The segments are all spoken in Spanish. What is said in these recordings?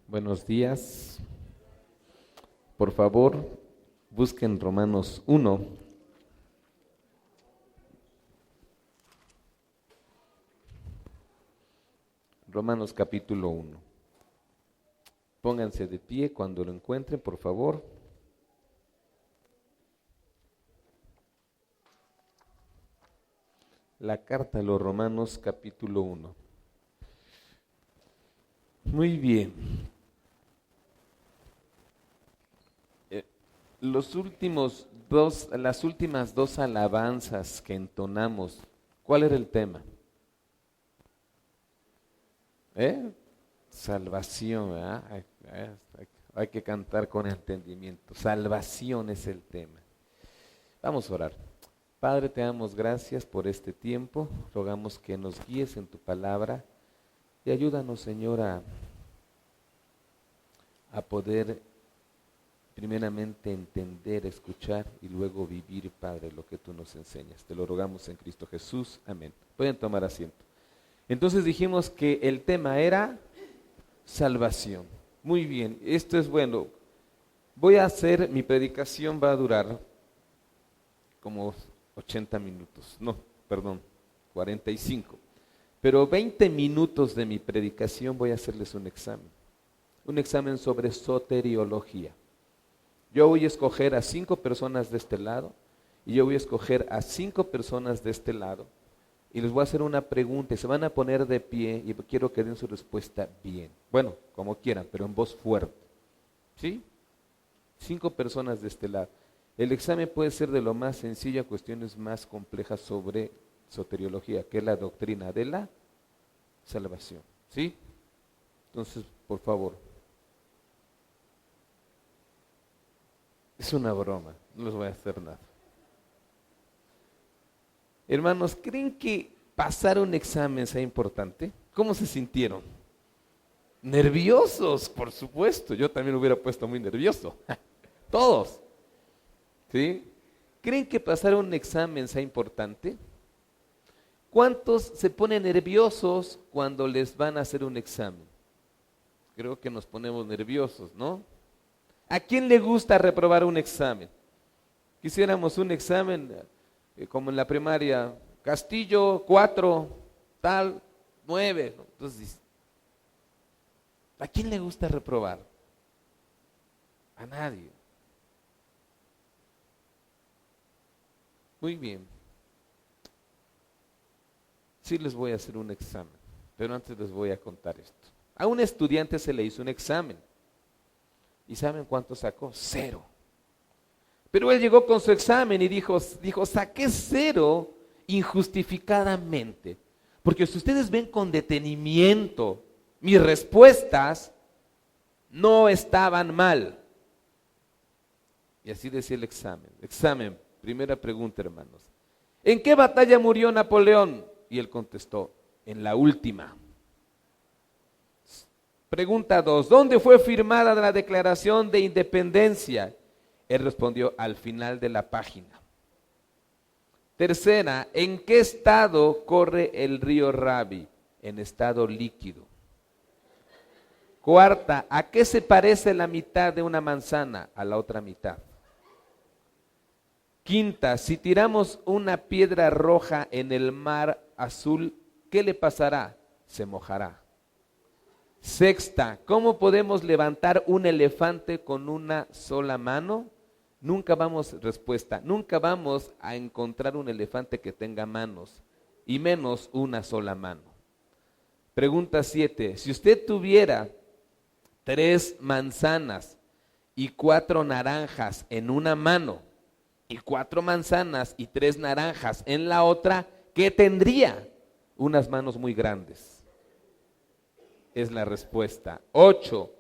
Buenos días. Por favor, busquen Romanos 1. Romanos capítulo 1. Pónganse de pie cuando lo encuentren, por favor. La carta a los Romanos capítulo 1. Muy bien. Las últimas dos alabanzas que entonamos, ¿cuál era el tema? Salvación, ¿verdad? Hay que cantar con entendimiento. Salvación es el tema. Vamos a orar. Padre, te damos gracias por este tiempo. Rogamos que nos guíes en tu palabra y ayúdanos, Señor, a poder primeramente entender, escuchar y luego vivir, Padre, lo que tú nos enseñas. Te lo rogamos en Cristo Jesús. Amén. Pueden tomar asiento. Entonces dijimos que el tema era salvación. Muy bien, esto es bueno. Mi predicación va a durar como 80 minutos. No, perdón, 45. Pero 20 minutos de mi predicación voy a hacerles un examen. Un examen sobre soteriología. Yo voy a escoger a 5 personas de este lado y yo voy a escoger a 5 personas de este lado y les voy a hacer una pregunta y se van a poner de pie y quiero que den su respuesta bien. Bueno, como quieran, pero en voz fuerte. ¿Sí? 5 personas de este lado. El examen puede ser de lo más sencillo a cuestiones más complejas sobre soteriología, que es la doctrina de la salvación. ¿Sí? Entonces, por favor. Es una broma, no les voy a hacer nada. Hermanos, ¿creen que pasar un examen sea importante? ¿Cómo se sintieron? Nerviosos, por supuesto. Yo también me hubiera puesto muy nervioso. Todos. ¿Sí? ¿Creen que pasar un examen sea importante? ¿Cuántos se ponen nerviosos cuando les van a hacer un examen? Creo que nos ponemos nerviosos, ¿no? ¿A quién le gusta reprobar un examen? Quisiéramos un examen como en la primaria, Castillo 4, tal 9. Entonces, ¿a quién le gusta reprobar? A nadie. Muy bien. Sí les voy a hacer un examen, pero antes les voy a contar esto. A un estudiante se le hizo un examen. ¿Y saben cuánto sacó? 0. Pero él llegó con su examen y dijo, saqué 0 injustificadamente. Porque si ustedes ven con detenimiento, mis respuestas no estaban mal. Y así decía el examen. Examen, primera pregunta, hermanos. ¿En qué batalla murió Napoleón? Y él contestó, en la última. Pregunta 2, ¿dónde fue firmada la Declaración de Independencia? Él respondió, al final de la página. Tercera, ¿en qué estado corre el río Rabi? En estado líquido. Cuarta, ¿a qué se parece la mitad de una manzana? A la otra mitad. Quinta, si tiramos una piedra roja en el mar azul, ¿qué le pasará? Se mojará. Sexta, ¿cómo podemos levantar un elefante con una sola mano? Nunca vamos a encontrar un elefante que tenga manos, y menos una sola mano. Pregunta 7, si usted tuviera 3 manzanas y 4 naranjas en una mano, y 4 manzanas y 3 naranjas en la otra, ¿qué tendría? Unas manos muy grandes. Es la respuesta. 8.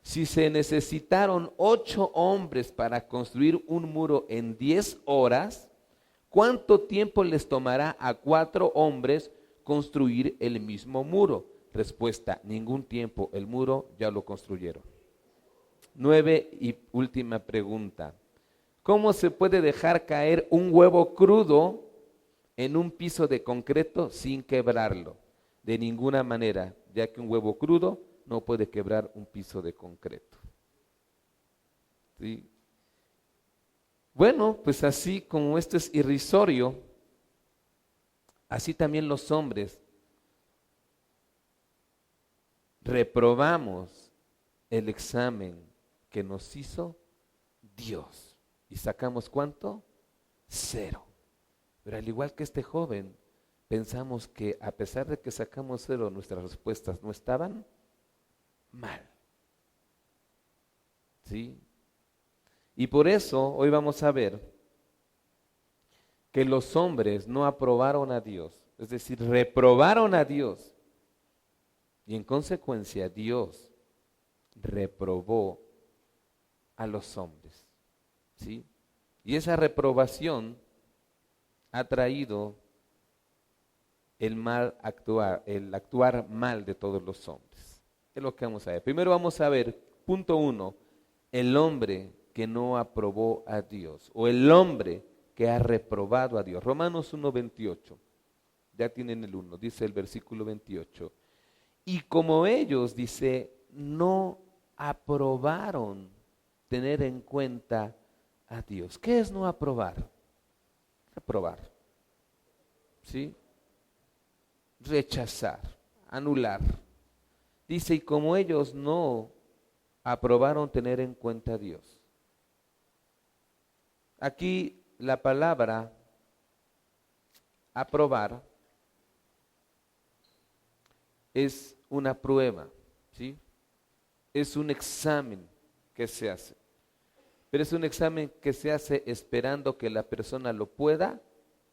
Si se necesitaron 8 hombres para construir un muro en 10 horas, ¿cuánto tiempo les tomará a 4 hombres construir el mismo muro? Respuesta, ningún tiempo, el muro ya lo construyeron. 9 y última pregunta. ¿Cómo se puede dejar caer un huevo crudo en un piso de concreto sin quebrarlo? De ninguna manera, ya que un huevo crudo no puede quebrar un piso de concreto. ¿Sí? Bueno, pues así como esto es irrisorio, así también los hombres reprobamos el examen que nos hizo Dios. ¿Y sacamos cuánto? 0. Pero al igual que este joven, pensamos que a pesar de que sacamos 0, nuestras respuestas no estaban mal. ¿Sí? Y por eso hoy vamos a ver que los hombres no aprobaron a Dios, es decir, reprobaron a Dios. Y en consecuencia Dios reprobó a los hombres. ¿Sí? Y esa reprobación ha traído el actuar mal de todos los hombres. Es lo que vamos a ver. Primero vamos a ver, punto 1, el hombre que no aprobó a Dios, o el hombre que ha reprobado a Dios. Romanos 1:28, ya tienen el 1, dice el versículo 28. Y como ellos, dice, no aprobaron tener en cuenta a Dios. ¿Qué es no aprobar? Reprobar. ¿Sí? Rechazar, anular. Dice, y como ellos no aprobaron tener en cuenta a Dios. Aquí la palabra aprobar es una prueba, ¿sí? Es un examen que se hace. Pero es un examen que se hace esperando que la persona lo pueda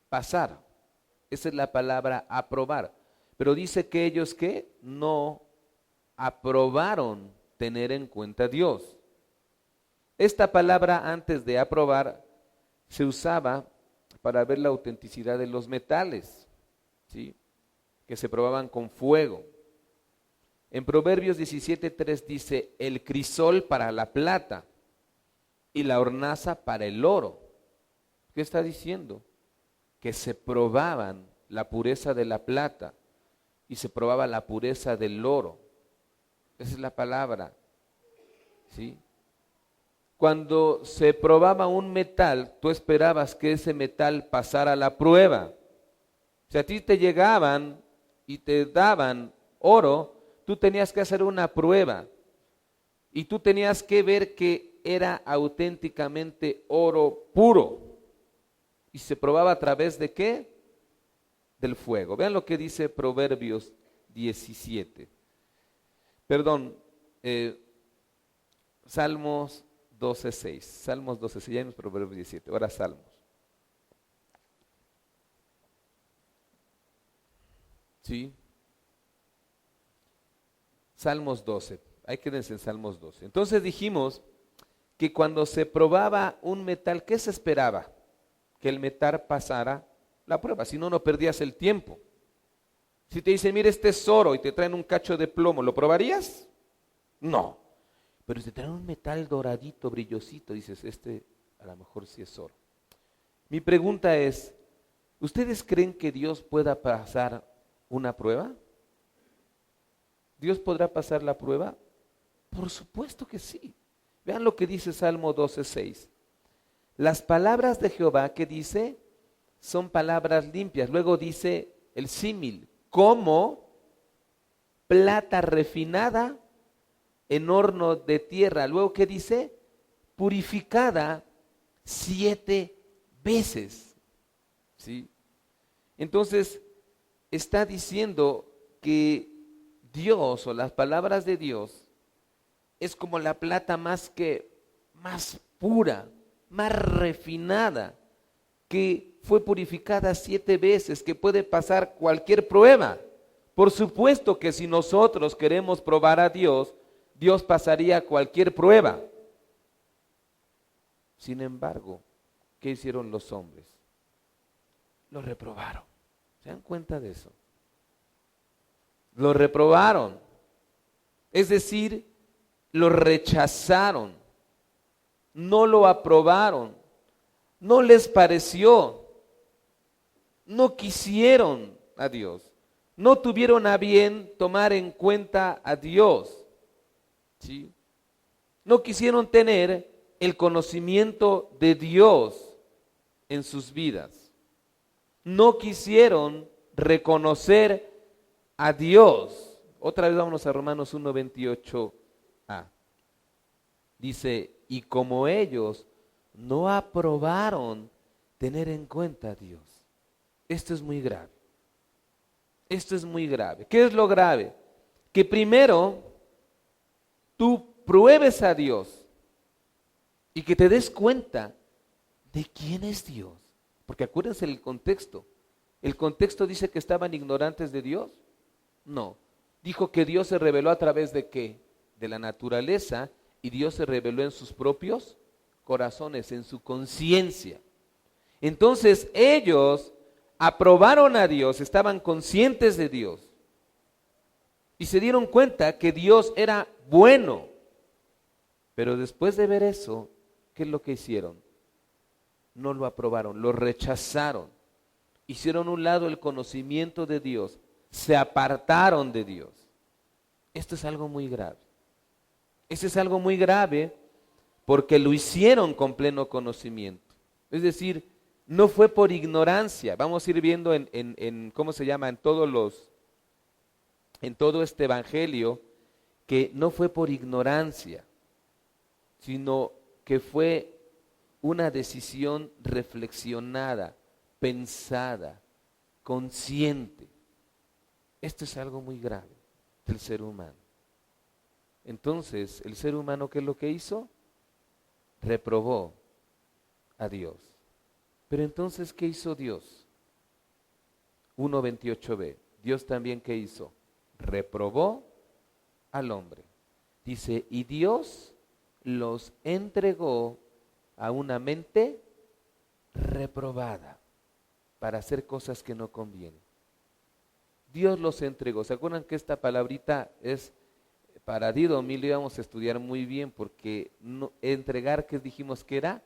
pasar. Esa es la palabra aprobar. Pero dice que ellos que no aprobaron tener en cuenta a Dios. Esta palabra antes de aprobar se usaba para ver la autenticidad de los metales, ¿sí? Que se probaban con fuego. En Proverbios 17:3 dice, el crisol para la plata y la hornaza para el oro. ¿Qué está diciendo? Que se probaban la pureza de la plata y se probaba la pureza del oro. Esa es la palabra, ¿sí? Cuando se probaba un metal, tú esperabas que ese metal pasara la prueba. Si a ti te llegaban y te daban oro, tú tenías que hacer una prueba y tú tenías que ver que era auténticamente oro puro. ¿Y se probaba a través de qué? Del fuego. Vean lo que dice Proverbios 17. Perdón, Salmos 12:6. Salmos 12:6, ya vimos Proverbios 17, ahora Salmos. ¿Sí? Salmos 12, ahí quédense en Salmos 12. Entonces dijimos que cuando se probaba un metal, ¿qué se esperaba? Que el metal pasara la prueba, si no, no perdías el tiempo. Si te dicen, mira, este es oro y te traen un cacho de plomo, ¿lo probarías? No. Pero si te traen un metal doradito, brillosito, dices, este a lo mejor sí es oro. Mi pregunta es, ¿ustedes creen que Dios pueda pasar una prueba? ¿Dios podrá pasar la prueba? Por supuesto que sí. Vean lo que dice Salmo 12:6. Las palabras de Jehová, ¿qué dice? Son palabras limpias. Luego dice el símil, como plata refinada en horno de tierra. Luego, ¿qué dice? Purificada 7 veces. ¿Sí? Entonces, está diciendo que Dios o las palabras de Dios es como la plata más pura, más refinada, que fue purificada 7 veces, que puede pasar cualquier prueba. Por supuesto que si nosotros queremos probar a Dios, Dios pasaría cualquier prueba. Sin embargo, ¿qué hicieron los hombres? Lo reprobaron. ¿Se dan cuenta de eso? Lo reprobaron. Es decir, lo rechazaron. No lo aprobaron. No les pareció. No quisieron a Dios. No tuvieron a bien tomar en cuenta a Dios. ¿sí? No quisieron tener el conocimiento de Dios en sus vidas. No quisieron reconocer a Dios. Otra vez vámonos a Romanos 1:28a. Dice, y como ellos no aprobaron tener en cuenta a Dios. Esto es muy grave. Esto es muy grave. ¿Qué es lo grave? Que primero tú pruebes a Dios y que te des cuenta de quién es Dios. Porque acuérdense el contexto. ¿El contexto dice que estaban ignorantes de Dios? No. Dijo que Dios se reveló a través de ¿qué? De la naturaleza, y Dios se reveló en sus propios corazones, en su conciencia. Entonces ellos aprobaron a Dios, estaban conscientes de Dios y se dieron cuenta que Dios era bueno. Pero después de ver eso, ¿qué es lo que hicieron? No lo aprobaron, lo rechazaron. Hicieron a un lado el conocimiento de Dios, se apartaron de Dios. Esto es algo muy grave. Eso es algo muy grave porque lo hicieron con pleno conocimiento. Es decir, no fue por ignorancia. Vamos a ir viendo ¿cómo se llama? En todo este evangelio, que no fue por ignorancia, sino que fue una decisión reflexionada, pensada, consciente. Esto es algo muy grave del ser humano. Entonces, el ser humano, ¿qué es lo que hizo? Reprobó a Dios. Pero entonces, ¿qué hizo Dios? 1:28b. Dios también, ¿qué hizo? Reprobó al hombre. Dice, y Dios los entregó a una mente reprobada para hacer cosas que no convienen. Dios los entregó. ¿Se acuerdan que esta palabrita es para Didomí? Lo íbamos a estudiar muy bien porque entregar, ¿qué dijimos que era?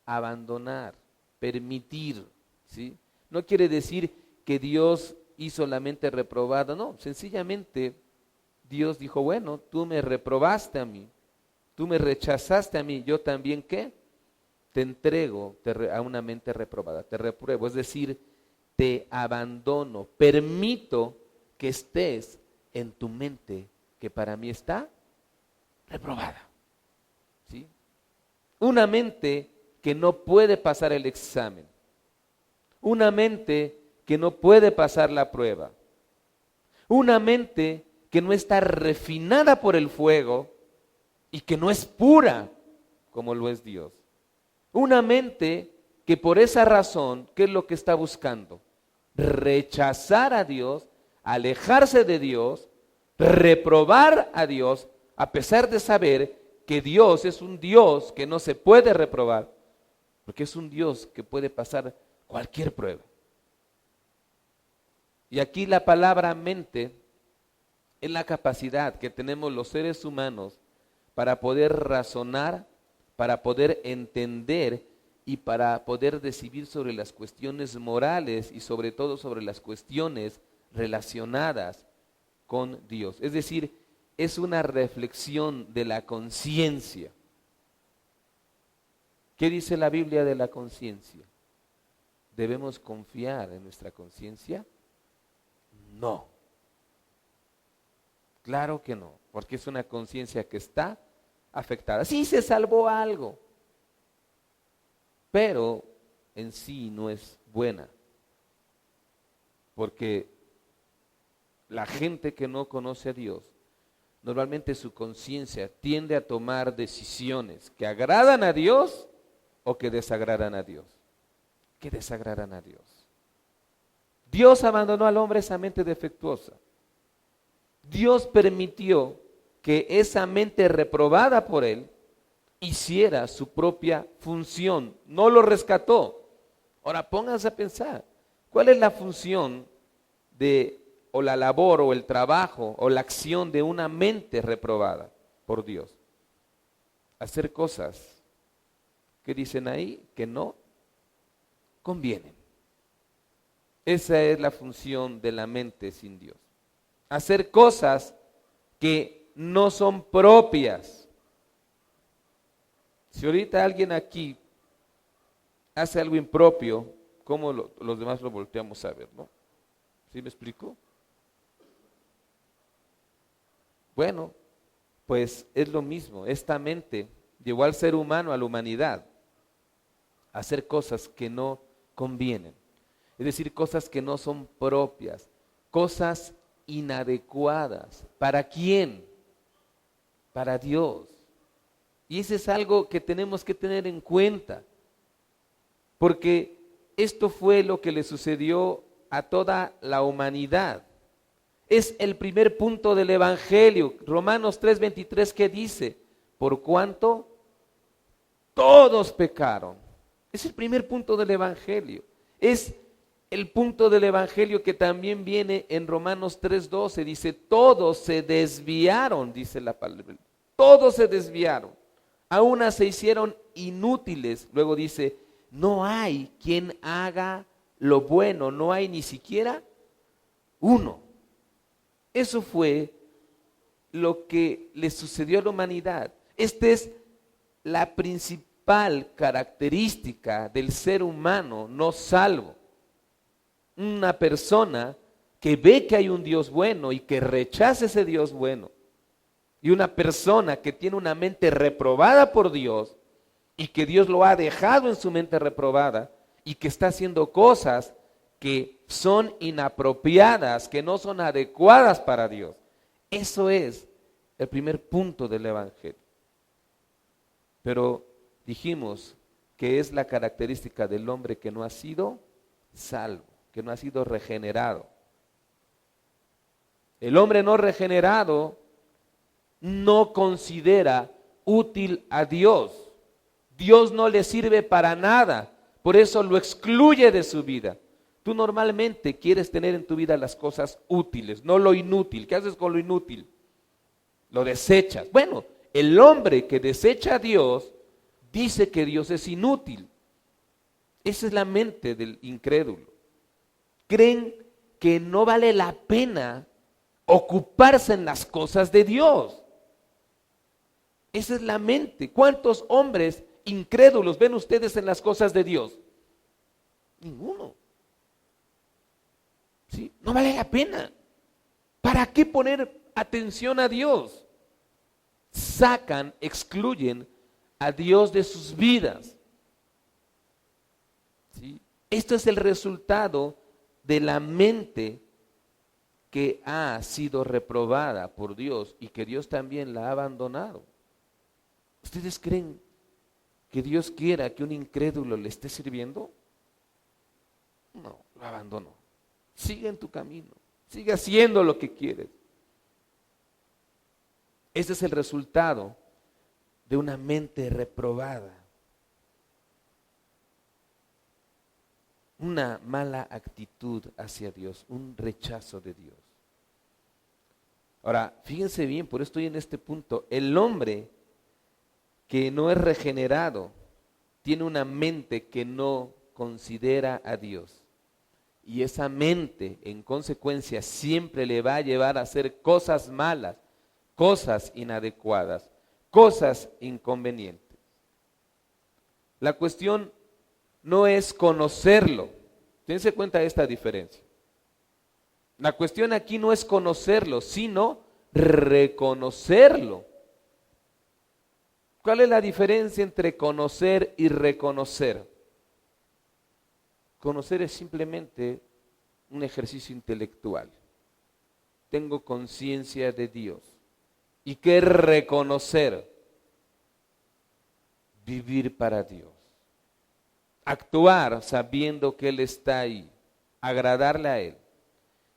Abandonar, permitir, ¿sí? No quiere decir que Dios hizo la mente reprobada, no, sencillamente Dios dijo, bueno, tú me reprobaste a mí, tú me rechazaste a mí, yo también, ¿qué? Te entrego a una mente reprobada, te repruebo, es decir, te abandono, permito que estés en tu mente que para mí está reprobada, ¿sí? Una mente que no puede pasar el examen, una mente que no puede pasar la prueba, una mente que no está refinada por el fuego y que no es pura como lo es Dios. Una mente que por esa razón, ¿qué es lo que está buscando? Rechazar a Dios, alejarse de Dios, reprobar a Dios, a pesar de saber que Dios es un Dios que no se puede reprobar, porque es un Dios que puede pasar cualquier prueba. Y aquí la palabra mente es la capacidad que tenemos los seres humanos para poder razonar, para poder entender y para poder decidir sobre las cuestiones morales y sobre todo sobre las cuestiones relacionadas con Dios. Es decir, es una reflexión de la conciencia. ¿Qué dice la Biblia de la conciencia? ¿Debemos confiar en nuestra conciencia? No. Claro que no, porque es una conciencia que está afectada. Sí se salvó algo, pero en sí no es buena, porque la gente que no conoce a Dios, normalmente su conciencia tiende a tomar decisiones que agradan a Dios o que desagradan a Dios. Que desagradan a Dios. Dios abandonó al hombre esa mente defectuosa. Dios permitió que esa mente reprobada por él hiciera su propia función, no lo rescató. Ahora pónganse a pensar, ¿cuál es la función o la labor o el trabajo o la acción de una mente reprobada por Dios? Hacer cosas que dicen ahí que no convienen. Esa es la función de la mente sin Dios. Hacer cosas que no son propias. Si ahorita alguien aquí hace algo impropio, ¿cómo los demás lo volteamos a ver, no? ¿Sí me explico? Bueno, pues es lo mismo. Esta mente llevó al ser humano, a la humanidad, a hacer cosas que no convienen. Es decir, cosas que no son propias, cosas inadecuadas. ¿Para quién? Para Dios. Y eso es algo que tenemos que tener en cuenta, porque esto fue lo que le sucedió a toda la humanidad. Es el primer punto del Evangelio. Romanos 3:23, ¿qué dice? Por cuanto todos pecaron. Es el primer punto del Evangelio. Es el punto del Evangelio que también viene en Romanos 3:12. Dice, todos se desviaron, dice la palabra. Todos se desviaron. A unas se hicieron inútiles. Luego dice, no hay quien haga lo bueno, no hay ni siquiera uno. Eso fue lo que le sucedió a la humanidad. Esta es la principal característica del ser humano no salvo. Una persona que ve que hay un Dios bueno y que rechaza ese Dios bueno. Y una persona que tiene una mente reprobada por Dios y que Dios lo ha dejado en su mente reprobada y que está haciendo cosas que son inapropiadas, que no son adecuadas para Dios. Eso es el primer punto del Evangelio. Pero dijimos que es la característica del hombre que no ha sido salvo, que no ha sido regenerado. El hombre no regenerado no considera útil a Dios. Dios no le sirve para nada, por eso lo excluye de su vida. Tú normalmente quieres tener en tu vida las cosas útiles, no lo inútil. ¿Qué haces con lo inútil? Lo desechas. Bueno, el hombre que desecha a Dios dice que Dios es inútil. Esa es la mente del incrédulo. Creen que no vale la pena ocuparse en las cosas de Dios. Esa es la mente. ¿Cuántos hombres incrédulos ven ustedes en las cosas de Dios? Ninguno. ¿Sí? No vale la pena. ¿Para qué poner atención a Dios? Sacan, excluyen a Dios de sus vidas. ¿Sí? Esto es el resultado de la mente que ha sido reprobada por Dios y que Dios también la ha abandonado. ¿Ustedes creen que Dios quiera que un incrédulo le esté sirviendo? No, lo abandonó. Sigue en tu camino, sigue haciendo lo que quieres. Ese es el resultado de una mente reprobada. Una mala actitud hacia Dios, un rechazo de Dios. Ahora, fíjense bien, por eso estoy en este punto. El hombre que no es regenerado tiene una mente que no considera a Dios. Y esa mente, en consecuencia, siempre le va a llevar a hacer cosas malas, cosas inadecuadas, cosas inconvenientes. La cuestión no es conocerlo. Dense cuenta de esta diferencia. La cuestión aquí no es conocerlo, sino reconocerlo. ¿Cuál es la diferencia entre conocer y reconocer? Conocer es simplemente un ejercicio intelectual. Tengo conciencia de Dios. ¿Y qué es reconocer? Vivir para Dios. Actuar sabiendo que Él está ahí. Agradarle a Él.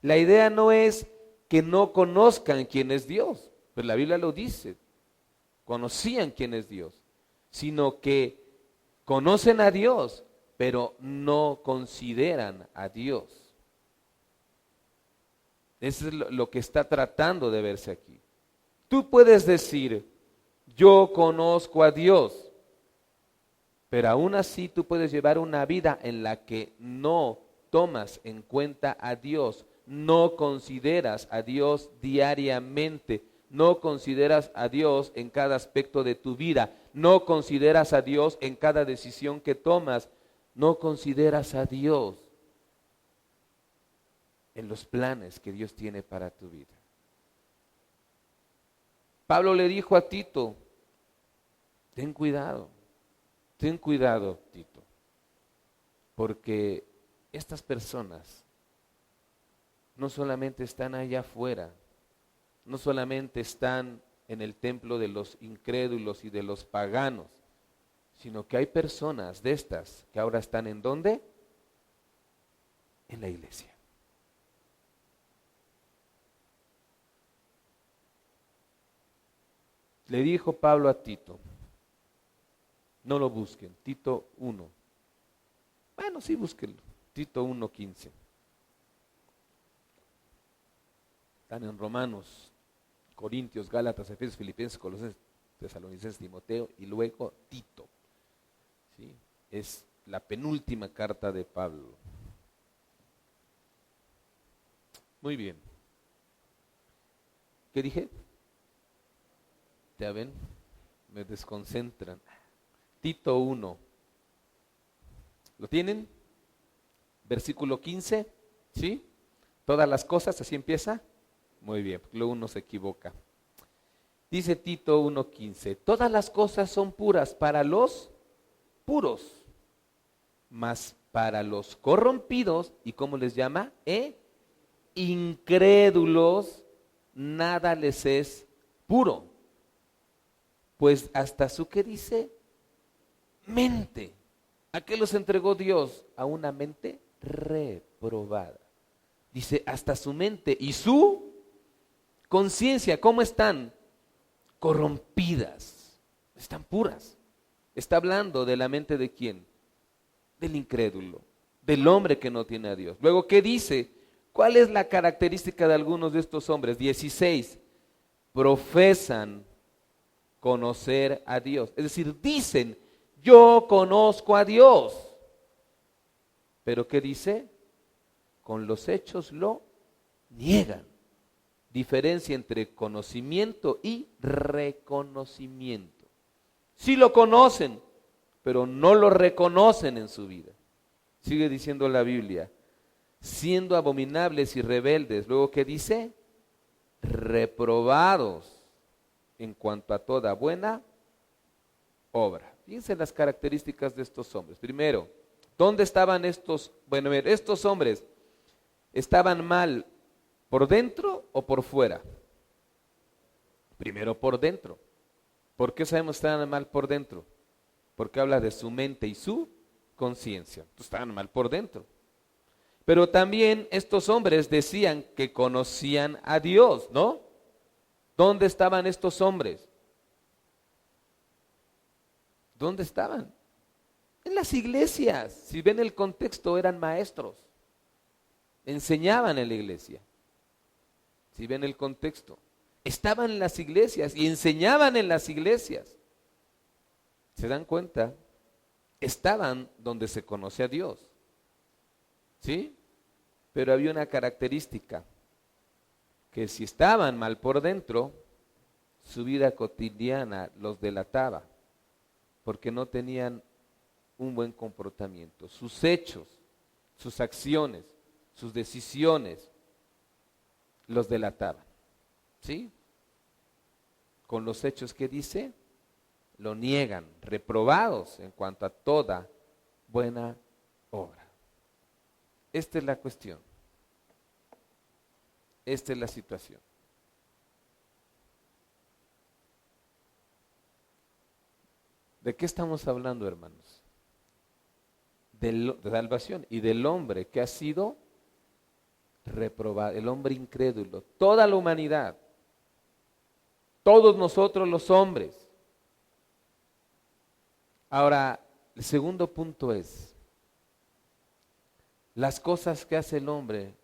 La idea no es que no conozcan quién es Dios, pues la Biblia lo dice. Conocían quién es Dios, sino que conocen a Dios, pero no consideran a Dios. Eso es lo que está tratando de verse aquí. Tú puedes decir, yo conozco a Dios, pero aún así tú puedes llevar una vida en la que no tomas en cuenta a Dios, no consideras a Dios diariamente, No consideras a Dios en cada aspecto de tu vida. No consideras a Dios en cada decisión que tomas. No consideras a Dios en los planes que Dios tiene para tu vida. Pablo le dijo a Tito, ten cuidado, Tito, porque estas personas no solamente están allá afuera, no solamente están en el templo de los incrédulos y de los paganos, sino que hay personas de estas que ahora están ¿en dónde? En la iglesia. Le dijo Pablo a Tito, no lo busquen, Tito 1. Bueno, sí, búsquenlo, Tito 1:15. Están en Romanos, Corintios, Gálatas, Efesios, Filipenses, Colosenses, Tesalonicenses, Timoteo y luego Tito. ¿Sí? Es la penúltima carta de Pablo. Muy bien. ¿Qué dije? ¿Ya ven? Me desconcentran. Tito 1. ¿Lo tienen? Versículo 15. ¿Sí? Todas las cosas, así empieza. Muy bien, luego uno se equivoca. Dice Tito 1:15, todas las cosas son puras para los puros, mas para los corrompidos, ¿y cómo les llama? Incrédulos, nada les es puro. Pues hasta su, ¿qué dice? Mente. ¿A qué los entregó Dios? A una mente reprobada. Dice, hasta su mente y su conciencia, ¿cómo están? Corrompidas, están puras. Está hablando de la mente de quién? Del incrédulo, del hombre que no tiene a Dios. Luego, ¿qué dice? ¿Cuál es la característica de algunos de estos hombres? 16, profesan conocer a Dios. Es decir, dicen, yo conozco a Dios. Pero ¿qué dice? Con los hechos lo niegan. Diferencia entre conocimiento y reconocimiento. Sí lo conocen, pero no lo reconocen en su vida. Sigue diciendo la Biblia, siendo abominables y rebeldes. Luego, ¿qué dice? Reprobados en cuanto a toda buena obra. Fíjense las características de estos hombres. Primero, ¿dónde estaban estos? Bueno, estos hombres estaban mal ¿por dentro o por fuera? Primero por dentro. ¿Por qué sabemos que estaban mal por dentro? Porque habla de su mente y su conciencia. Entonces estaban mal por dentro. Pero también estos hombres decían que conocían a Dios, ¿no? ¿Dónde estaban estos hombres? ¿Dónde estaban? En las iglesias. Si ven el contexto, eran maestros. Enseñaban en la iglesia. Si ven el contexto, estaban en las iglesias y enseñaban en las iglesias. ¿Se dan cuenta? Estaban donde se conoce a Dios. ¿Sí? Pero había una característica, que si estaban mal por dentro, su vida cotidiana los delataba, porque no tenían un buen comportamiento. Sus hechos, sus acciones, sus decisiones, los delataban. ¿Sí? Con los hechos que dice, lo niegan, reprobados en cuanto a toda buena obra. Esta es la cuestión. Esta es la situación. ¿De qué estamos hablando, hermanos? De salvación y del hombre que ha sido reprobado, el hombre incrédulo, toda la humanidad, todos nosotros los hombres. Ahora, el segundo punto es, las cosas que hace el hombre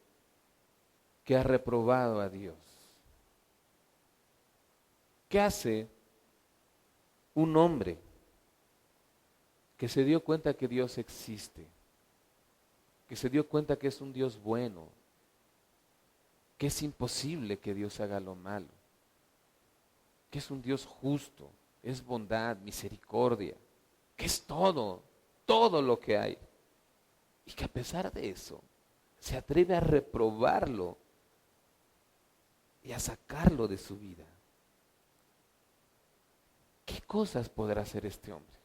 que ha reprobado a Dios. ¿Qué hace un hombre que se dio cuenta que Dios existe, que se dio cuenta que es un Dios bueno, que es imposible que Dios haga lo malo? que es un Dios justo, es bondad, misericordia, que es todo, todo lo que hay. Y que a pesar de eso, se atreve a reprobarlo y a sacarlo de su vida. ¿Qué cosas podrá hacer este hombre?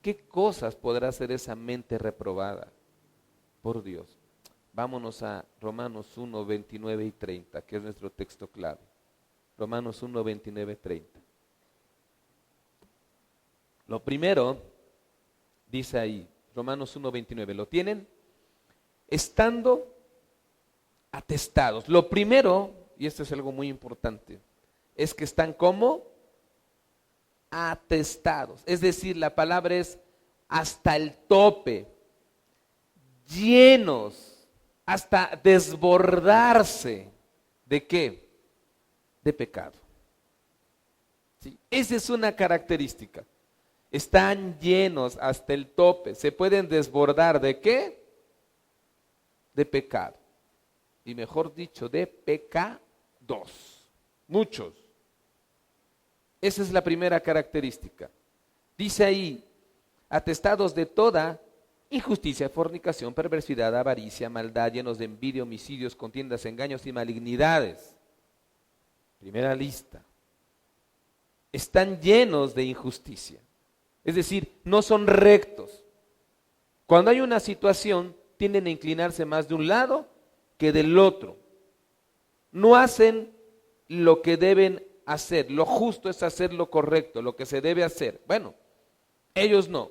¿Qué cosas podrá hacer esa mente reprobada por Dios? Vámonos a Romanos 1, 29 y 30, que es nuestro texto clave. Romanos 1, 29, 30. Lo primero, dice ahí, Romanos 1, 29, ¿lo tienen? Estando atestados. Lo primero, y esto es algo muy importante, es que están como atestados. Es decir, la palabra es hasta el tope, llenos, hasta desbordarse. ¿De qué? De pecado. ¿Sí? Esa es una característica. Están llenos hasta el tope. Se pueden desbordar ¿de qué? De pecado. Y mejor dicho, de pecados. Muchos. Esa es la primera característica. Dice ahí, atestados de toda injusticia, fornicación, perversidad, avaricia, maldad, llenos de envidia, homicidios, contiendas, engaños y malignidades. Primera lista. Están llenos de injusticia. Es decir, no son rectos. Cuando hay una situación, tienden a inclinarse más de un lado que del otro. No hacen lo que deben hacer. Lo justo es hacer lo correcto, lo que se debe hacer. Bueno, ellos no.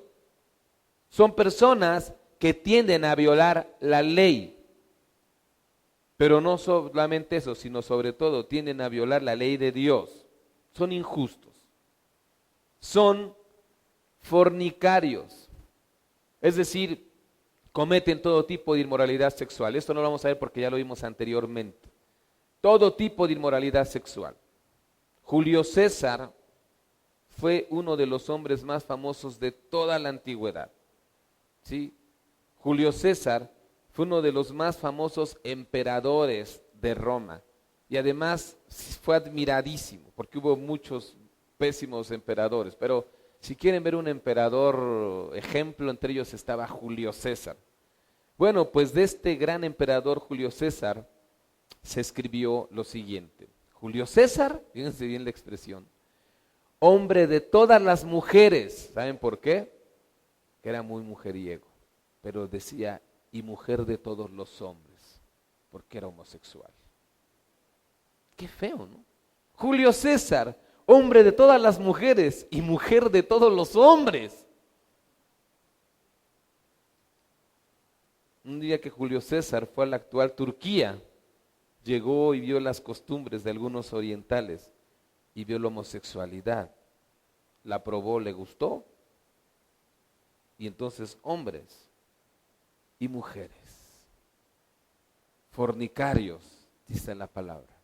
Son personas que tienden a violar la ley. Pero no solamente eso, sino sobre todo tienden a violar la ley de Dios. Son injustos. Son fornicarios. Es decir, cometen todo tipo de inmoralidad sexual. Esto no lo vamos a ver porque ya lo vimos anteriormente. Todo tipo de inmoralidad sexual. Julio César fue uno de los hombres más famosos de toda la antigüedad. ¿Sí? Julio César fue uno de los más famosos emperadores de Roma y además fue admiradísimo porque hubo muchos pésimos emperadores, pero si quieren ver un emperador ejemplo, entre ellos estaba Julio César. Bueno, pues de este gran emperador Julio César se escribió lo siguiente. Julio César, fíjense bien la expresión, hombre de todas las mujeres. ¿Saben por qué? Que era muy mujeriego, pero decía, y mujer de todos los hombres, porque era homosexual. Qué feo, ¿no? Julio César, hombre de todas las mujeres y mujer de todos los hombres. Un día que Julio César fue a la actual Turquía, llegó y vio las costumbres de algunos orientales y vio la homosexualidad. La probó, le gustó. Y entonces hombres y mujeres, fornicarios, dice la palabra.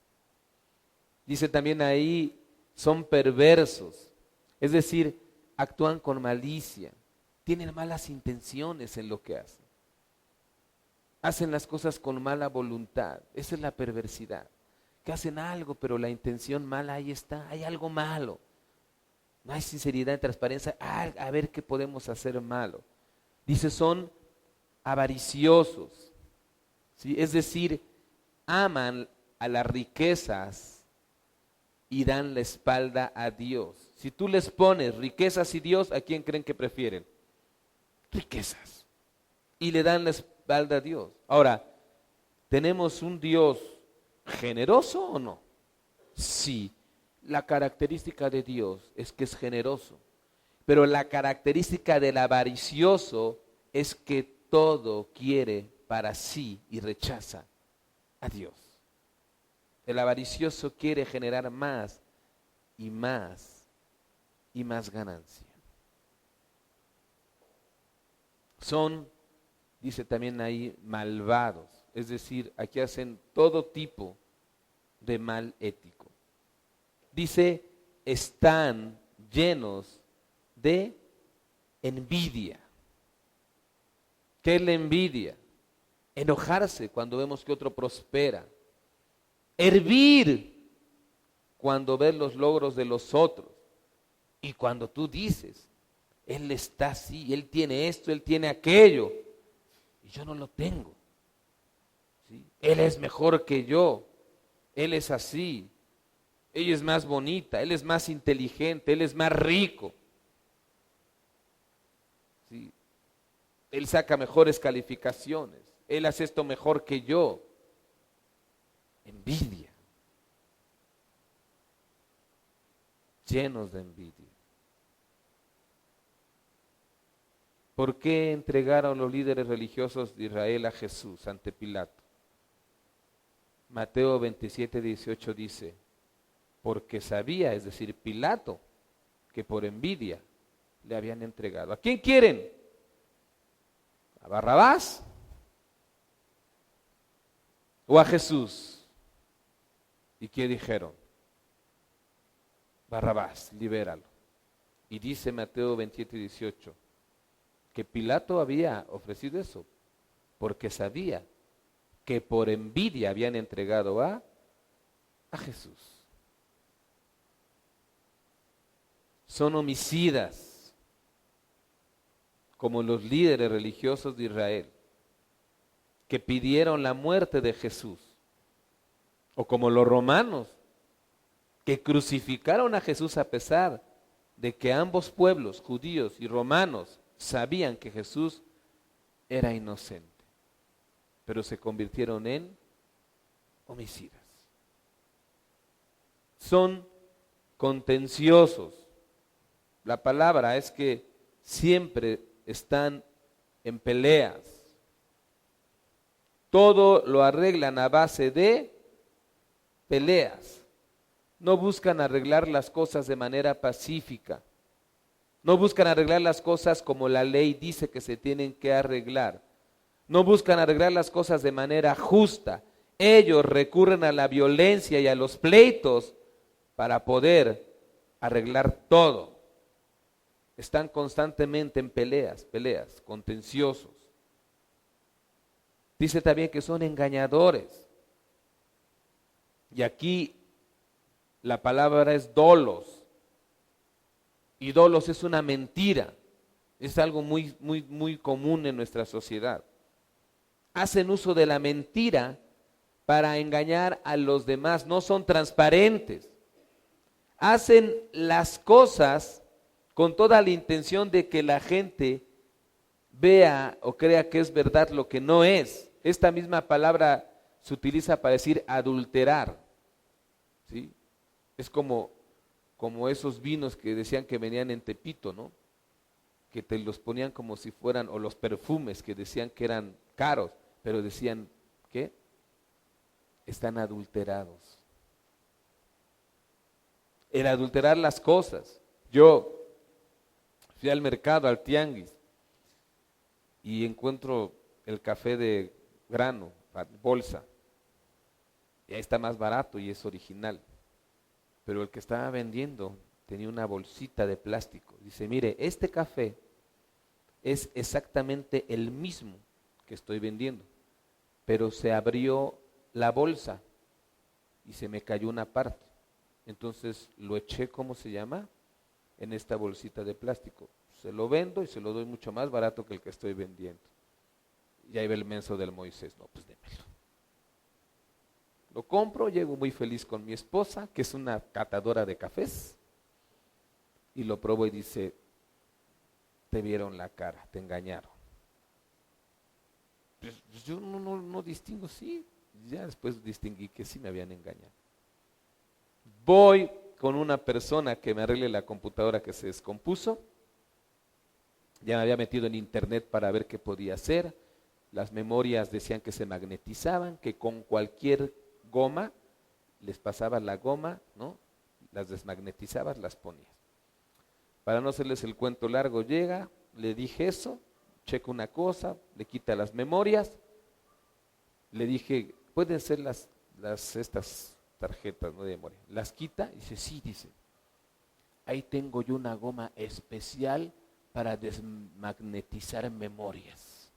Dice también ahí, son perversos, es decir, actúan con malicia, tienen malas intenciones en lo que hacen. Hacen las cosas con mala voluntad, esa es la perversidad. Que hacen algo, pero la intención mala ahí está, hay algo malo. No hay sinceridad y transparencia, a ver qué podemos hacer malo. Dice, son avariciosos, ¿sí? Es decir, aman a las riquezas y dan la espalda a Dios. Si tú les pones riquezas y Dios, ¿a quién creen que prefieren? Riquezas. Y le dan la espalda a Dios. Ahora, ¿tenemos un Dios generoso o no? Sí. La característica de Dios es que es generoso. Pero la característica del avaricioso es que todo quiere para sí y rechaza a Dios. El avaricioso quiere generar más y más y más ganancia. Son, dice también ahí, malvados. Es decir, aquí hacen todo tipo de mal ético. Dice, están llenos de envidia. ¿Qué es la envidia? Enojarse cuando vemos que otro prospera. Hervir cuando ves los logros de los otros y cuando tú dices, él está así, él tiene esto, él tiene aquello, y yo no lo tengo. ¿Sí? Él es mejor que yo, él es así, ella es más bonita, él es más inteligente, él es más rico. ¿Sí? Él saca mejores calificaciones, él hace esto mejor que yo. Envidia. Llenos de envidia. ¿Por qué entregaron los líderes religiosos de Israel a Jesús ante Pilato? Mateo 27:18 dice, porque sabía, es decir, Pilato, que por envidia le habían entregado. ¿A quién quieren? ¿A Barrabás o a Jesús? ¿Y qué dijeron? Barrabás, libéralo. Y dice Mateo 27:18 que Pilato había ofrecido eso porque sabía que por envidia habían entregado a Jesús. Son homicidas como los líderes religiosos de Israel que pidieron la muerte de Jesús, o como los romanos que crucificaron a Jesús a pesar de que ambos pueblos, judíos y romanos, sabían que Jesús era inocente, pero se convirtieron en homicidas. Son contenciosos. La palabra es que siempre están en peleas. Todo lo arreglan a base de peleas. No buscan arreglar las cosas de manera pacífica. No buscan arreglar las cosas como la ley dice que se tienen que arreglar. No buscan arreglar las cosas de manera justa. Ellos recurren a la violencia y a los pleitos para poder arreglar todo. Están constantemente en peleas, contenciosos. Dice también que son engañadores. Y aquí la palabra es dolos. Y dolos es una mentira. Es algo muy común en nuestra sociedad. Hacen uso de la mentira para engañar a los demás. No son transparentes. Hacen las cosas con toda la intención de que la gente vea o crea que es verdad lo que no es. Esta misma palabra se utiliza para decir adulterar. ¿Sí? Es como esos vinos que decían que venían en Tepito, ¿no? Que te los ponían como si fueran, o los perfumes que decían que eran caros, pero decían, ¿qué? Están adulterados. El adulterar las cosas. Yo fui al mercado, al tianguis, y encuentro el café de grano, bolsa, y ahí está más barato y es original. Pero el que estaba vendiendo tenía una bolsita de plástico. Dice, mire, este café es exactamente el mismo que estoy vendiendo, pero se abrió la bolsa y se me cayó una parte. Entonces lo eché, ¿cómo se llama? En esta bolsita de plástico. Se lo vendo y se lo doy mucho más barato que el que estoy vendiendo. Y ahí ve el menso del Moisés. No, pues démelo. Lo compro, llego muy feliz con mi esposa, que es una catadora de cafés, y lo pruebo y dice, te vieron la cara, te engañaron. Pues yo no distingo, sí, ya después distinguí que sí me habían engañado. Voy con una persona que me arregle la computadora que se descompuso, ya me había metido en internet para ver qué podía hacer, las memorias decían que se magnetizaban, que con cualquier goma, les pasabas la goma, ¿no? Las desmagnetizabas, las ponías. Para no hacerles el cuento largo, llega, le dije eso, checa una cosa, le quita las memorias, le dije, pueden ser estas tarjetas, ¿no?, de memoria. Las quita y dice, sí, dice, ahí tengo yo una goma especial para desmagnetizar memorias.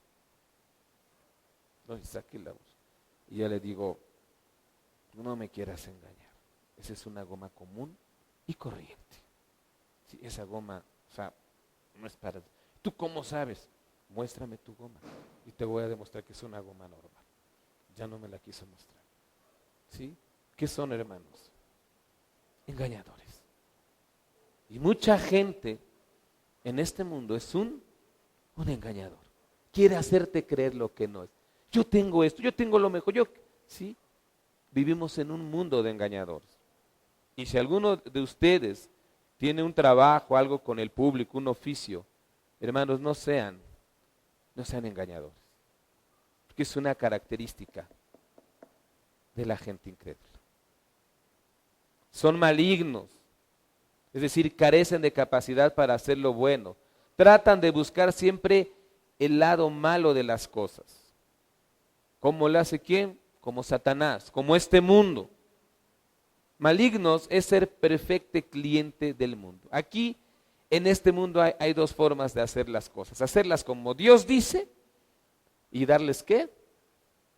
Entonces saqué la voz y ya le digo, no me quieras engañar, Esa es una goma común y corriente. Sí, esa goma, o sea, no es para... ¿Tú cómo sabes? Muéstrame tu goma y te voy a demostrar que es una goma normal. Ya no me la quiso mostrar. ¿Sí? ¿Qué son, hermanos? Engañadores. Y mucha gente en este mundo es un engañador. Quiere hacerte creer lo que no es. Yo tengo esto, yo tengo lo mejor. ¿Sí? Vivimos en un mundo de engañadores. Y si alguno de ustedes tiene un trabajo, algo con el público, un oficio, hermanos, no sean engañadores. Porque es una característica de la gente incrédula. Son malignos, es decir, carecen de capacidad para hacer lo bueno. Tratan de buscar siempre el lado malo de las cosas. ¿Cómo lo hace quién? Como Satanás, como este mundo. Malignos es ser perfecto cliente del mundo. Aquí, en este mundo hay dos formas de hacer las cosas. Hacerlas como Dios dice y darles ¿qué?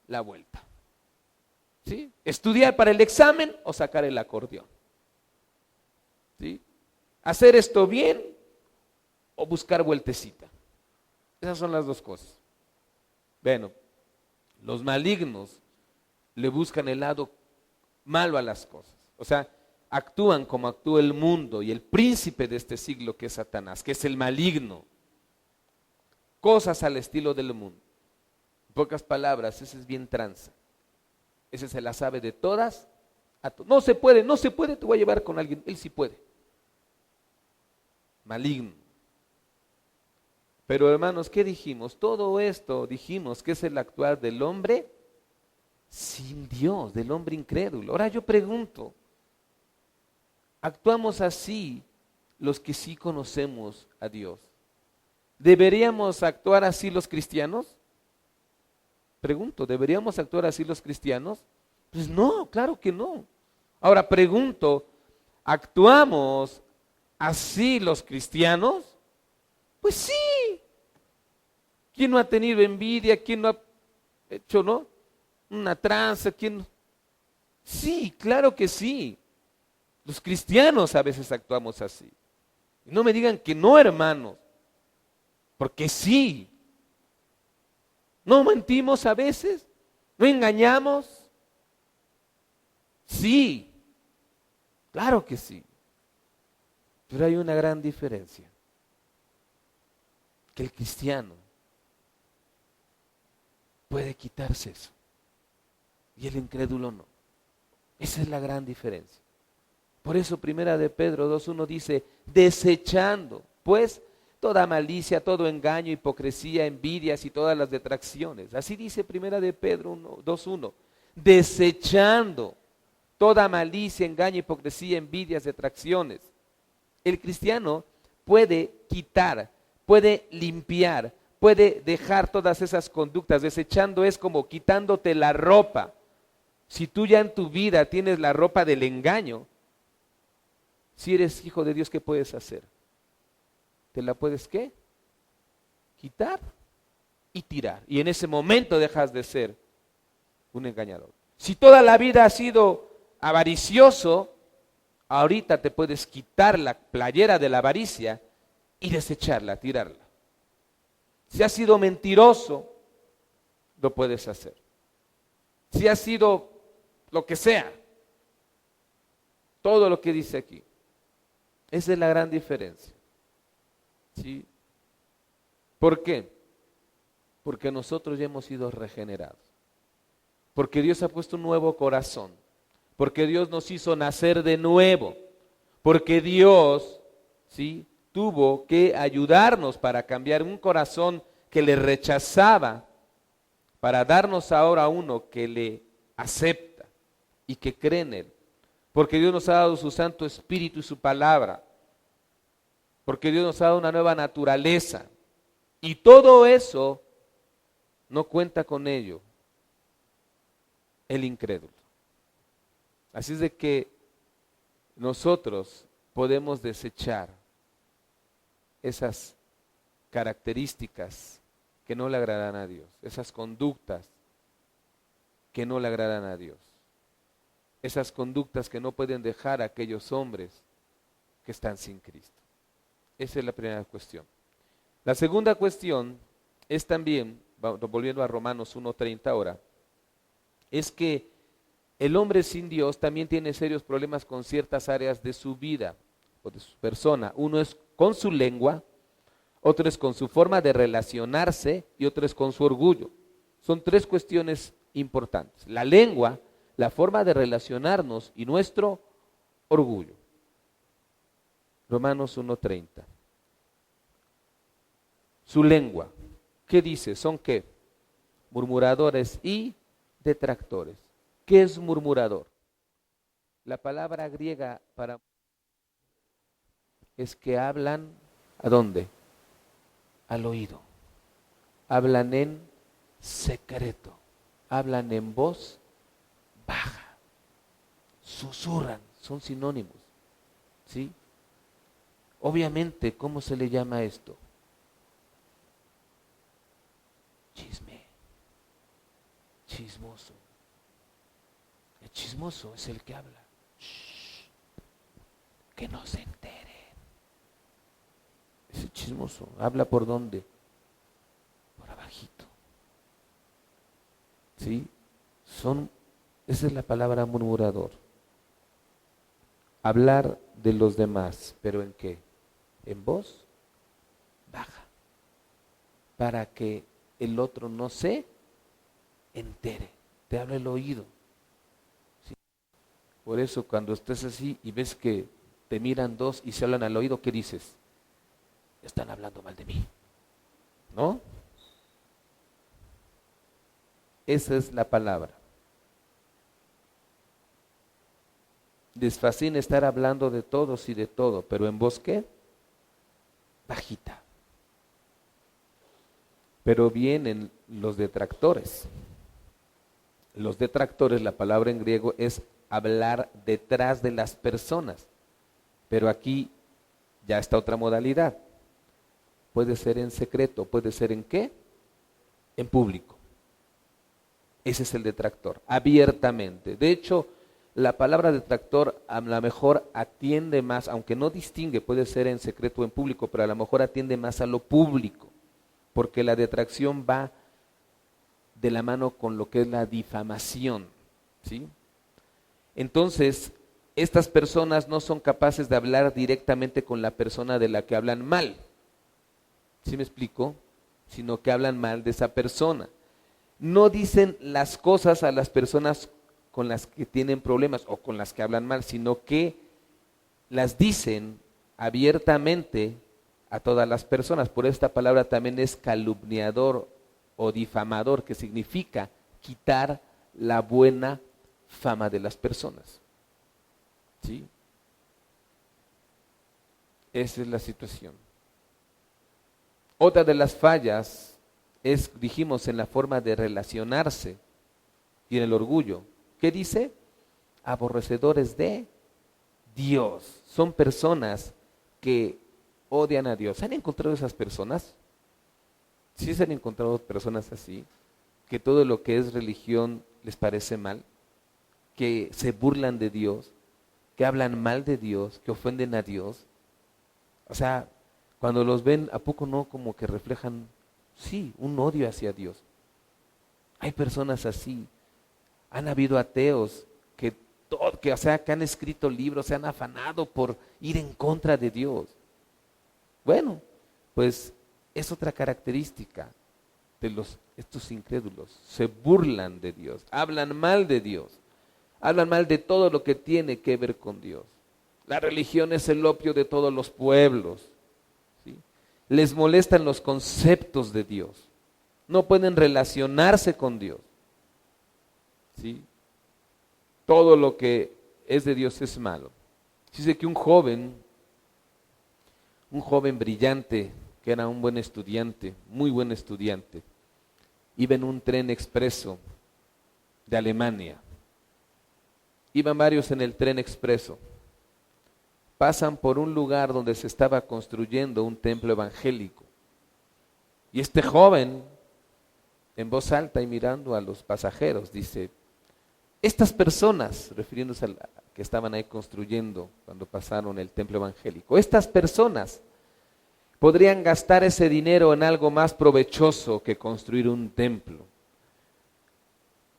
La vuelta. ¿Sí? Estudiar para el examen o sacar el acordeón. ¿Sí? Hacer esto bien o buscar vueltecita. Esas son las dos cosas. Bueno, los malignos le buscan el lado malo a las cosas. O sea, actúan como actúa el mundo y el príncipe de este siglo que es Satanás, que es el maligno. Cosas al estilo del mundo. En pocas palabras, ese es bien tranza. Ese se la sabe de todas. No se puede, te voy a llevar con alguien. Él sí puede. Maligno. Pero hermanos, ¿qué dijimos? Todo esto dijimos que es el actuar del hombre sin Dios, del hombre incrédulo. Ahora yo pregunto, ¿actuamos así los que sí conocemos a Dios? ¿Deberíamos actuar así los cristianos? Pregunto, ¿deberíamos actuar así los cristianos? Pues no, claro que no. Ahora pregunto, ¿actuamos así los cristianos? Pues sí. ¿Quién no ha tenido envidia? ¿Quién no ha hecho, no? Una tranza, ¿quién no? Sí, claro que sí. Los cristianos a veces actuamos así. Y no me digan que no, hermanos, porque sí. ¿No mentimos a veces? ¿No engañamos? Sí, claro que sí. Pero hay una gran diferencia. Que el cristiano puede quitarse eso. Y el incrédulo no. Esa es la gran diferencia. Por eso Primera de Pedro 2:1 dice, desechando, pues, toda malicia, todo engaño, hipocresía, envidias y todas las detracciones. Así dice Primera de Pedro 2:1. Desechando toda malicia, engaño, hipocresía, envidias, detracciones. El cristiano puede quitar, puede limpiar, puede dejar todas esas conductas. Desechando es como quitándote la ropa. Si tú ya en tu vida tienes la ropa del engaño, si eres hijo de Dios, ¿qué puedes hacer? ¿Te la puedes qué? Quitar y tirar. Y en ese momento dejas de ser un engañador. Si toda la vida has sido avaricioso, ahorita te puedes quitar la playera de la avaricia y desecharla, tirarla. Si has sido mentiroso, lo puedes hacer. Si has sido lo que sea, todo lo que dice aquí. Esa es la gran diferencia. ¿Sí? ¿Por qué? Porque nosotros ya hemos sido regenerados. Porque Dios ha puesto un nuevo corazón. Porque Dios nos hizo nacer de nuevo. Porque Dios, ¿sí?, tuvo que ayudarnos para cambiar un corazón que le rechazaba, para darnos ahora uno que le acepta y que cree en Él. Porque Dios nos ha dado su Santo Espíritu y su palabra. Porque Dios nos ha dado una nueva naturaleza. Y todo eso no cuenta con ello el incrédulo. Así es de que nosotros podemos desechar esas características que no le agradan a Dios, esas conductas que no le agradan a Dios. esas conductas que no pueden dejar a aquellos hombres que están sin Cristo. Esa es la primera cuestión. La segunda cuestión es también, volviendo a Romanos 1:30 ahora, es que el hombre sin Dios también tiene serios problemas con ciertas áreas de su vida o de su persona. Uno es con su lengua, otro es con su forma de relacionarse y otro es con su orgullo. Son tres cuestiones importantes: la lengua, la forma de relacionarnos y nuestro orgullo. Romanos 1:30. Su lengua, ¿qué dice? ¿Son qué? Murmuradores y detractores. ¿Qué es murmurador? La palabra griega para es que hablan, ¿a dónde? Al oído. Hablan en secreto. Hablan en voz baja. Susurran, son sinónimos. ¿Sí? Obviamente, ¿cómo se le llama esto? Chisme. Chismoso. El chismoso es el que habla. Shh, que no se entere. Ese chismoso habla por dónde? Por abajito. ¿Sí? Esa es la palabra murmurador. Hablar de los demás, ¿pero en qué? En voz baja. Para que el otro no se entere. Te habla el oído. ¿Sí? Por eso cuando estés así y ves que te miran dos y se hablan al oído, ¿qué dices? Están hablando mal de mí. ¿No? Esa es la palabra. Les fascina estar hablando de todos y de todo, pero en voz ¿qué? Bajita. Pero vienen los detractores. Los detractores, la palabra en griego es hablar detrás de las personas. Pero aquí ya está otra modalidad. Puede ser en secreto, puede ser en ¿qué? En público. Ese es el detractor, abiertamente. De hecho, la palabra detractor a lo mejor atiende más, aunque no distingue, puede ser en secreto o en público, pero a lo mejor atiende más a lo público, porque la detracción va de la mano con lo que es la difamación, ¿sí? Entonces, estas personas no son capaces de hablar directamente con la persona de la que hablan mal, ¿sí me explico? Sino que hablan mal de esa persona. No dicen las cosas a las personas con las que tienen problemas o con las que hablan mal, sino que las dicen abiertamente a todas las personas. Por esta palabra también es calumniador o difamador, que significa quitar la buena fama de las personas. ¿Sí? Esa es la situación. Otra de las fallas es, dijimos, en la forma de relacionarse y en el orgullo. ¿Qué dice? Aborrecedores de Dios. Son personas que odian a Dios. ¿Han encontrado esas personas? ¿Sí se han encontrado personas así? Que todo lo que es religión les parece mal, que se burlan de Dios, que hablan mal de Dios, que ofenden a Dios. O sea, cuando los ven, ¿a poco no como que reflejan, sí, un odio hacia Dios? Hay personas así. Han habido ateos que han escrito libros, se han afanado por ir en contra de Dios. Bueno, pues es otra característica de estos incrédulos. Se burlan de Dios, hablan mal de Dios, hablan mal de todo lo que tiene que ver con Dios. La religión es el opio de todos los pueblos, ¿sí? Les molestan los conceptos de Dios. No pueden relacionarse con Dios, ¿sí? Todo lo que es de Dios es malo. Dice que un joven brillante, que era un buen estudiante, muy buen estudiante, iba en un tren expreso de Alemania. Iban varios en el tren expreso. Pasan por un lugar donde se estaba construyendo un templo evangélico. Y este joven, en voz alta y mirando a los pasajeros, dice: Estas personas, refiriéndose a la que estaban ahí construyendo cuando pasaron el templo evangélico, estas personas podrían gastar ese dinero en algo más provechoso que construir un templo.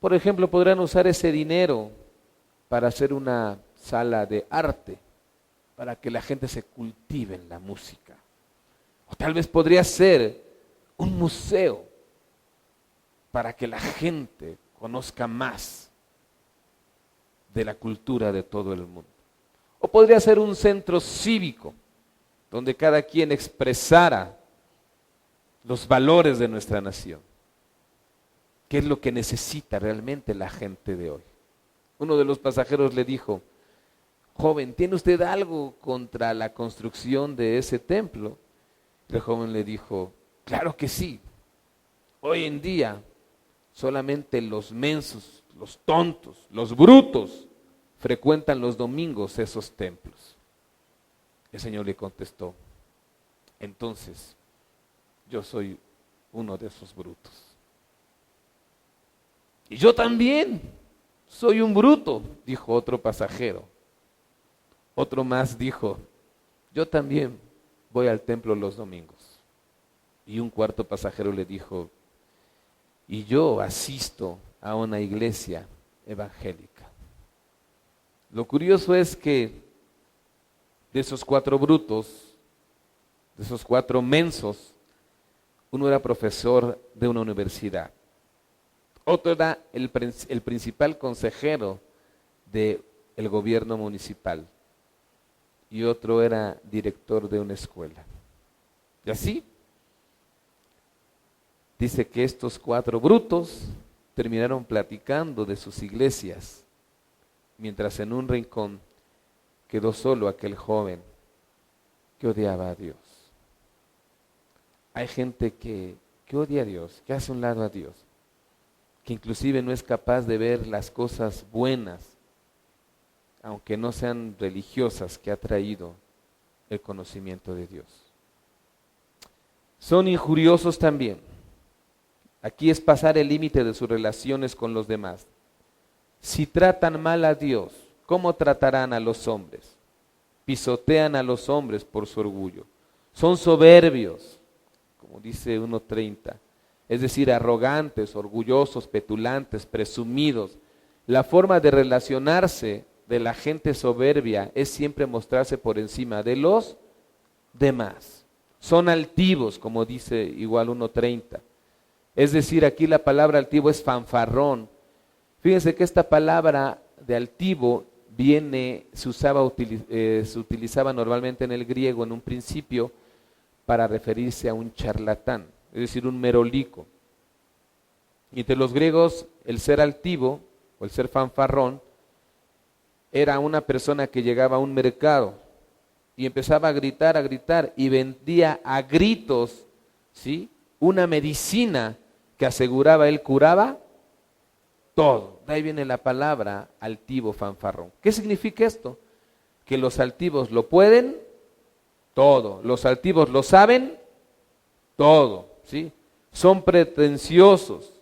Por ejemplo, podrían usar ese dinero para hacer una sala de arte, para que la gente se cultive en la música. O tal vez podría ser un museo para que la gente conozca más de la cultura de todo el mundo. O podría ser un centro cívico, donde cada quien expresara los valores de nuestra nación. ¿Qué es lo que necesita realmente la gente de hoy? Uno de los pasajeros le dijo: joven, ¿tiene usted algo contra la construcción de ese templo? El joven le dijo: claro que sí. Hoy en día solamente los mensos, los tontos, los brutos frecuentan los domingos esos templos. El Señor le contestó: entonces yo soy uno de esos brutos. Y yo también soy un bruto, dijo otro pasajero. Otro más dijo: yo también voy al templo los domingos. Y un cuarto pasajero le dijo: y yo asisto a una iglesia evangélica. Lo curioso es que de esos 4 brutos, de esos 4 mensos, uno era profesor de una universidad, otro era el principal consejero del gobierno municipal y otro era director de una escuela. Y así, dice que estos 4 brutos terminaron platicando de sus iglesias, mientras en un rincón quedó solo aquel joven que odiaba a Dios. Hay gente que odia a Dios, que hace un lado a Dios, que inclusive no es capaz de ver las cosas buenas, aunque no sean religiosas, que ha traído el conocimiento de Dios. Son injuriosos también. Aquí es pasar el límite de sus relaciones con los demás. Si tratan mal a Dios, ¿cómo tratarán a los hombres? Pisotean a los hombres por su orgullo. Son soberbios, como dice 1:30, es decir, arrogantes, orgullosos, petulantes, presumidos. La forma de relacionarse de la gente soberbia es siempre mostrarse por encima de los demás. Son altivos, como dice igual 1:30. Es decir, aquí la palabra altivo es fanfarrón. Fíjense que esta palabra de altivo se utilizaba normalmente en el griego en un principio para referirse a un charlatán, es decir, un merolico. Y entre los griegos, el ser altivo o el ser fanfarrón era una persona que llegaba a un mercado y empezaba a gritar y vendía a gritos, ¿sí?, una medicina que aseguraba él curaba todo. De ahí viene la palabra altivo, fanfarrón. ¿Qué significa esto? Que los altivos lo pueden todo, los altivos lo saben todo, ¿sí? Son pretenciosos,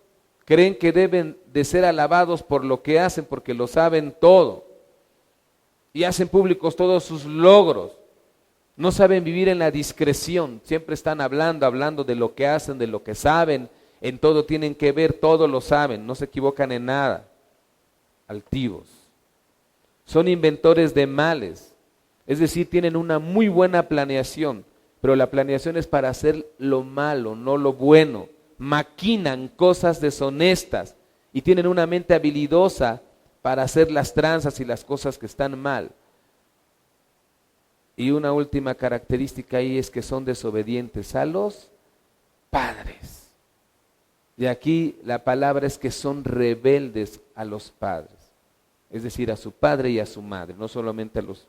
creen que deben de ser alabados por lo que hacen porque lo saben todo y hacen públicos todos sus logros. No saben vivir en la discreción, siempre están hablando de lo que hacen, de lo que saben, en todo tienen que ver, todo lo saben, no se equivocan en nada. Altivos. Son inventores de males, es decir, tienen una muy buena planeación, pero la planeación es para hacer lo malo, no lo bueno. Maquinan cosas deshonestas y tienen una mente habilidosa para hacer las tranzas y las cosas que están mal. Y una última característica ahí es que son desobedientes a los padres. Y aquí la palabra es que son rebeldes a los padres, es decir, a su padre y a su madre, no solamente a los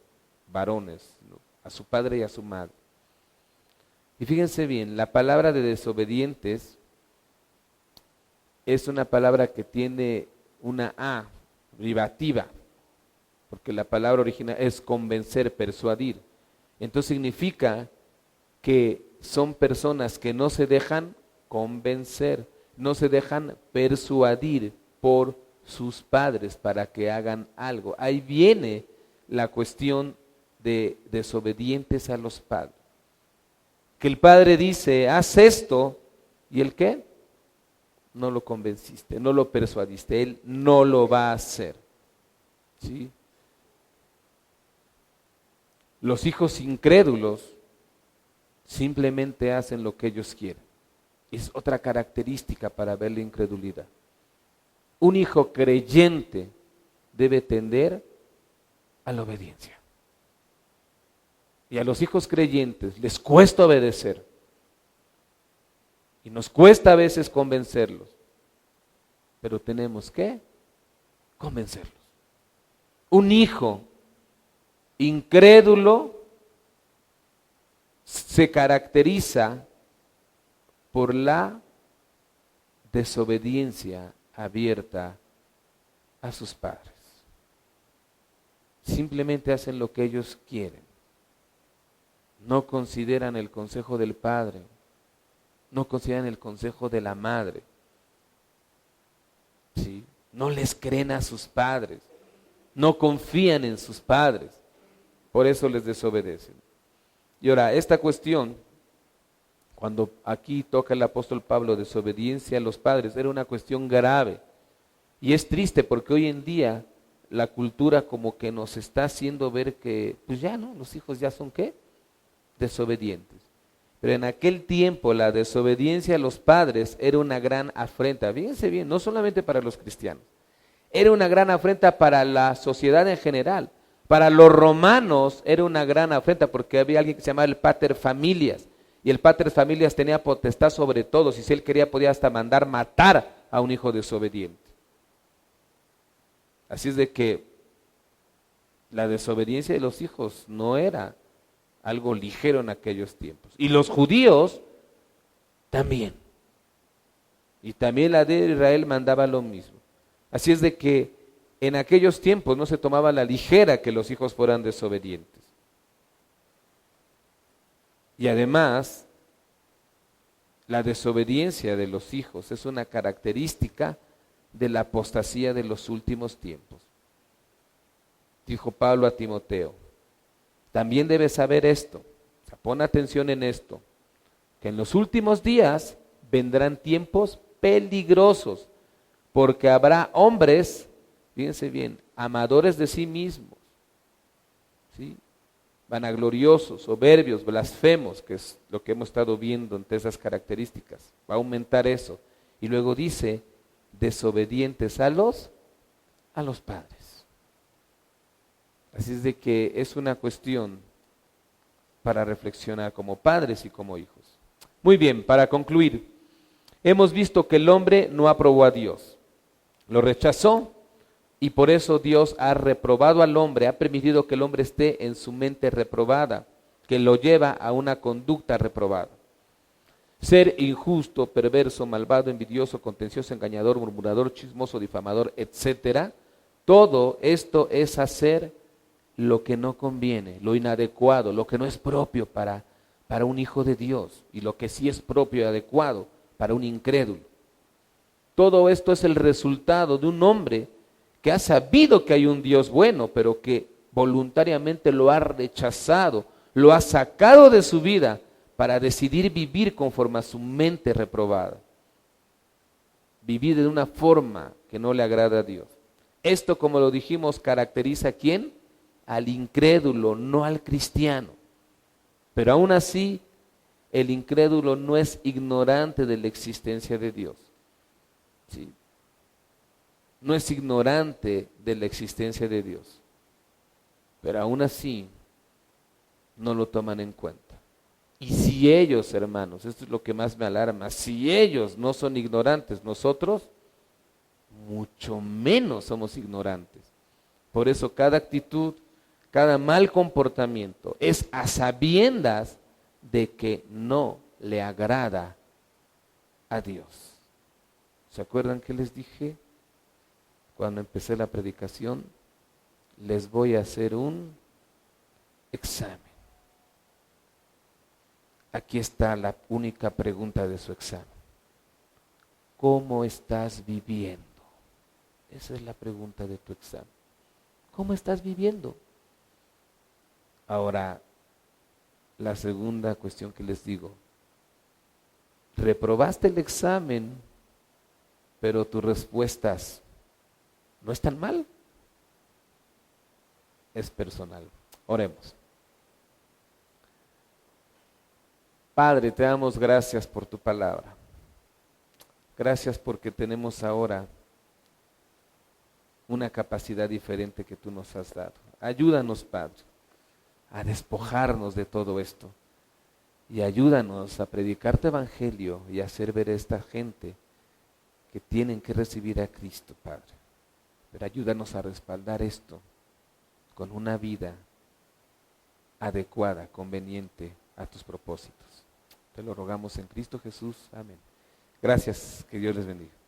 varones, sino a su padre y a su madre. Y fíjense bien, la palabra de desobedientes es una palabra que tiene una A privativa, porque la palabra original es convencer, persuadir. Entonces significa que son personas que no se dejan convencer, no se dejan persuadir por sus padres para que hagan algo. Ahí viene la cuestión de desobedientes a los padres. Que el padre dice, haz esto, ¿y el qué? No lo convenciste, no lo persuadiste, él no lo va a hacer. ¿Sí? Los hijos incrédulos simplemente hacen lo que ellos quieren. Es otra característica para ver la incredulidad. Un hijo creyente debe tender a la obediencia. Y a los hijos creyentes les cuesta obedecer. Y nos cuesta a veces convencerlos. Pero tenemos que convencerlos. Un hijo incrédulo se caracteriza por la desobediencia abierta a sus padres. Simplemente hacen lo que ellos quieren. No consideran el consejo del padre, no consideran el consejo de la madre. ¿Sí? No les creen a sus padres, no confían en sus padres, por eso les desobedecen. Y ahora, esta cuestión, cuando aquí toca el apóstol Pablo desobediencia a los padres, era una cuestión grave. Y es triste porque hoy en día la cultura como que nos está haciendo ver que, pues ya no, los hijos ya son ¿qué? Desobedientes. Pero en aquel tiempo la desobediencia a los padres era una gran afrenta. Fíjense bien, no solamente para los cristianos, era una gran afrenta para la sociedad en general. Para los romanos era una gran afrenta porque había alguien que se llamaba el pater familias. Y el pater familias tenía potestad sobre todos y si él quería podía hasta mandar matar a un hijo desobediente. Así es de que la desobediencia de los hijos no era algo ligero en aquellos tiempos. Y los judíos también. Y también la de Israel mandaba lo mismo. Así es de que en aquellos tiempos no se tomaba a la ligera que los hijos fueran desobedientes. Y además, la desobediencia de los hijos es una característica de la apostasía de los últimos tiempos. Dijo Pablo a Timoteo, también debes saber esto, o sea, pon atención en esto, que en los últimos días vendrán tiempos peligrosos, porque habrá hombres, fíjense bien, amadores de sí mismos, ¿sí? Vanagloriosos, soberbios, blasfemos, que es lo que hemos estado viendo entre esas características. Va a aumentar eso. Y luego dice, desobedientes a los padres. Así es de que es una cuestión para reflexionar como padres y como hijos. Muy bien, para concluir, hemos visto que el hombre no aprobó a Dios, lo rechazó y por eso Dios ha reprobado al hombre, ha permitido que el hombre esté en su mente reprobada, que lo lleva a una conducta reprobada. Ser injusto, perverso, malvado, envidioso, contencioso, engañador, murmurador, chismoso, difamador, etcétera. Todo esto es hacer lo que no conviene, lo inadecuado, lo que no es propio para un hijo de Dios y lo que sí es propio y adecuado para un incrédulo. Todo esto es el resultado de un hombre que ha sabido que hay un Dios bueno, pero que voluntariamente lo ha rechazado, lo ha sacado de su vida para decidir vivir conforme a su mente reprobada. Vivir de una forma que no le agrada a Dios. Esto, como lo dijimos, caracteriza ¿a quién? Al incrédulo, no al cristiano. Pero aún así, el incrédulo no es ignorante de la existencia de Dios. ¿Sí? No es ignorante de la existencia de Dios. Pero aún así, no lo toman en cuenta. Y si ellos, hermanos, esto es lo que más me alarma, si ellos no son ignorantes, nosotros mucho menos somos ignorantes. Por eso cada actitud, cada mal comportamiento es a sabiendas de que no le agrada a Dios. ¿Se acuerdan que les dije cuando empecé la predicación? Les voy a hacer un examen. Aquí está la única pregunta de su examen. ¿Cómo estás viviendo Esa es la pregunta de tu examen. ¿Cómo estás viviendo? Ahora, la segunda cuestión que les digo, reprobaste el examen, pero tus respuestas no están mal. Es personal. Oremos. Padre, te damos gracias por tu palabra. Gracias porque tenemos ahora una capacidad diferente que tú nos has dado. Ayúdanos, Padre, a despojarnos de todo esto y ayúdanos a predicar tu evangelio y a hacer ver a esta gente que tienen que recibir a Cristo, Padre. Pero ayúdanos a respaldar esto con una vida adecuada, conveniente a tus propósitos. Te lo rogamos en Cristo Jesús. Amén. Gracias. Que Dios les bendiga.